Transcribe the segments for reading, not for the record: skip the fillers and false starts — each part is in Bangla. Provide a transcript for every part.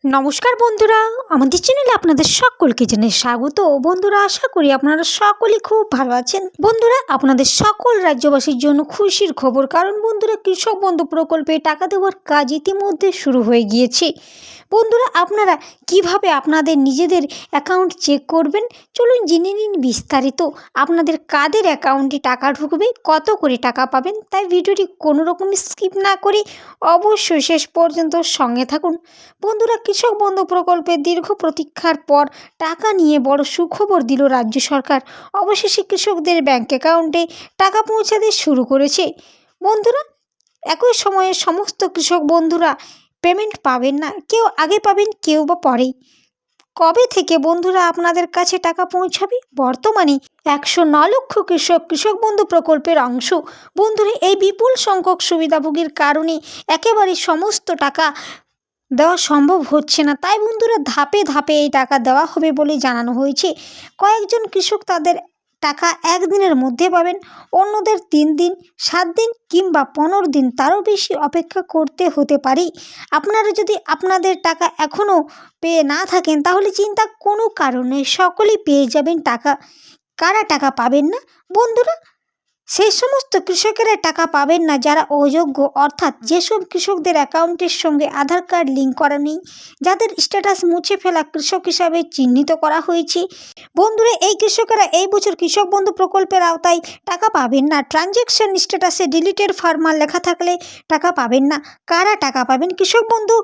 নমস্কার বন্ধুরা, আমাদের চ্যানেলে আপনাদের সকলকে জানাই স্বাগত। বন্ধুরা, আশা করি আপনারা সকলেই খুব ভালো আছেন। বন্ধুরা, আপনাদের সকল রাজ্যবাসীর জন্য খুশির খবর, কারণ বন্ধুরা কৃষক বন্ধু প্রকল্পে টাকা দেওয়ার কাজ ইতিমধ্যে শুরু হয়ে গিয়েছে। বন্ধুরা, আপনারা কিভাবে আপনাদের নিজেদের অ্যাকাউন্ট চেক করবেন চলুন জেনে নিন বিস্তারিত। আপনাদের কাদের অ্যাকাউন্টে টাকা ঢুকবে, কত করে টাকা পাবেন, তাই ভিডিওটি কোনো রকম স্কিপ না করে অবশ্যই শেষ পর্যন্ত সঙ্গে থাকুন। বন্ধুরা, কৃষক বন্ধু প্রকল্পের দীর্ঘ প্রতীক্ষার পর টাকা নিয়ে বড় সুখবর দিল রাজ্য সরকার। অবশেষে কৃষকদের ব্যাংক অ্যাকাউন্টে টাকা পৌঁছাতে শুরু করেছে। বন্ধুরা, একই সময়ে সমস্ত কৃষক বন্ধুরা পেমেন্ট পাবেন না, কেউ আগে পাবেন, কেউ বা পরেই। কবে থেকে বন্ধুরা আপনাদের কাছে টাকা পৌঁছাবে? বর্তমানে 109 লক্ষ কৃষক বন্ধু প্রকল্পের অংশ। বন্ধুরা, এই বিপুল সংখ্যক সুবিধাভোগীর কারণে একেবারে সমস্ত টাকা দেওয়া সম্ভব হচ্ছে না, তাই বন্ধুরা ধাপে ধাপে এই টাকা দেওয়া হবে বলে জানানো হয়েছে। কয়েকজন কৃষক তাদের টাকা একদিনের মধ্যে পাবেন, অন্যদের 3 দিন, 7 দিন কিংবা 15 দিন তারও বেশি অপেক্ষা করতে হতে পারে। আপনারা যদি আপনাদের টাকা এখনও পেয়ে না থাকেন তাহলে চিন্তা কোনো কারণে, সকলেই পেয়ে যাবেন টাকা। কারা টাকা পাবেন না? বন্ধুরা, সেই সমস্ত কৃষকেরা টাকা পাবেন না যারা অযোগ্য, অর্থাৎ যেসব কৃষকদের অ্যাকাউন্টের সঙ্গে আধার কার্ড লিঙ্ক করা নেই, যাদের স্ট্যাটাস মুছে ফেলা কৃষক হিসাবে চিহ্নিত করা হয়েছে। বন্ধুরা, এই কৃষকেরা এই বছর কৃষক বন্ধু প্রকল্পের আওতায় টাকা পাবেন না। ট্রানজ্যাকশন স্ট্যাটাসে ডিলিটেড ফার্মার লেখা থাকলে টাকা পাবেন না। কারা টাকা পাবেন? কৃষক বন্ধু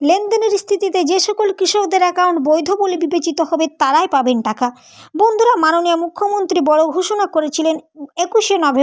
লেনদেনের স্থিতিতে যে সকল কৃষকদের অ্যাকাউন্ট বৈধ বলে বিবেচিত হবে তারাই পাবেন টাকা। বন্ধুরা, মাননীয় মুখ্যমন্ত্রী বড় ঘোষণা করেছিলেন 21শে নভেম্বর।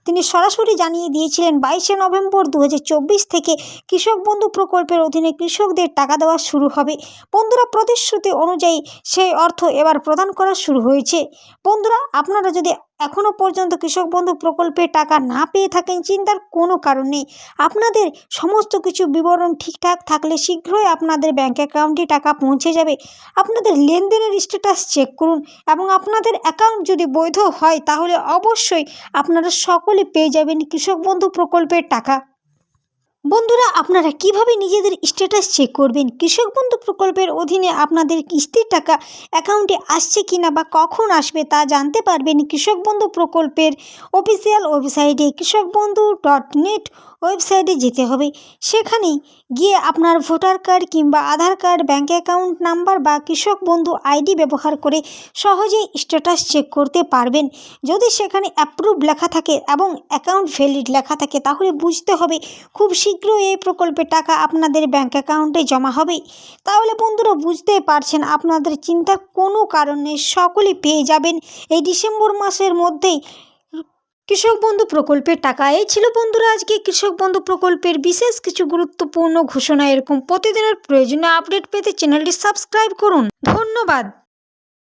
তিনি সরাসরি জানিয়ে দিয়েছিলেন 22শে নভেম্বর 2024 থেকে কৃষক বন্ধু প্রকল্পের অধীনে কৃষকদের টাকা দেওয়া শুরু হবে। বন্ধুরা, প্রতিশ্রুতি অনুযায়ী সেই অর্থ এবার প্রদান করা শুরু হয়েছে। বন্ধুরা, আপনারা যদি এখনও পর্যন্ত কৃষক বন্ধু প্রকল্পে টাকা না পেয়ে থাকেন, চিন্তার কোনো কারণ নেই। আপনাদের সমস্ত কিছু বিবরণ ঠিকঠাক থাকলে শীঘ্রই আপনাদের ব্যাঙ্ক অ্যাকাউন্টে টাকা পৌঁছে যাবে। আপনাদের লেনদেনের স্ট্যাটাস চেক করুন এবং আপনাদের অ্যাকাউন্ট যদি বৈধ হয় তাহলে অবশ্যই আপনারা সকলে পেয়ে যাবেন কৃষক বন্ধু প্রকল্পের টাকা। বন্ধুরা, আপনারা কিভাবে নিজেদের স্ট্যাটাস চেক করবেন? কৃষক বন্ধু প্রকল্পের অধীনে আপনাদের কিস্তির টাকা অ্যাকাউন্টে আসছে কিনা বা কখন আসবে তা জানতে পারবেন কৃষক বন্ধু প্রকল্পের অফিসিয়াল ওয়েবসাইটে kishokbandhu.net ওয়েবসাইটে যেতে হবে। সেখানে গিয়ে আপনার ভোটার কার্ড কিংবা আধার কার্ড, ব্যাঙ্ক অ্যাকাউন্ট নাম্বার বা কৃষক বন্ধু আইডি ব্যবহার করে সহজেই স্ট্যাটাস চেক করতে পারবেন। যদি সেখানে অ্যাপ্রুভ লেখা থাকে এবং অ্যাকাউন্ট ভ্যালিড লেখা থাকে তাহলে বুঝতে হবে খুব শীঘ্রই এই প্রকল্পের টাকা আপনাদের ব্যাঙ্ক অ্যাকাউন্টে জমা হবে। তাহলে বন্ধুরা বুঝতেই পারছেন, আপনাদের চিন্তার কোনো কারণ নেই, সকলেই পেয়ে যাবেন এই ডিসেম্বর মাসের মধ্যেই কৃষক বন্ধু প্রকল্পের টাকা। এই ছিল বন্ধুরা আজকে কৃষক বন্ধু প্রকল্পের বিশেষ কিছু গুরুত্বপূর্ণ ঘোষণা। এরকম প্রতিদিনের প্রয়োজনীয় আপডেট পেতে চ্যানেলটি সাবস্ক্রাইব করুন। ধন্যবাদ।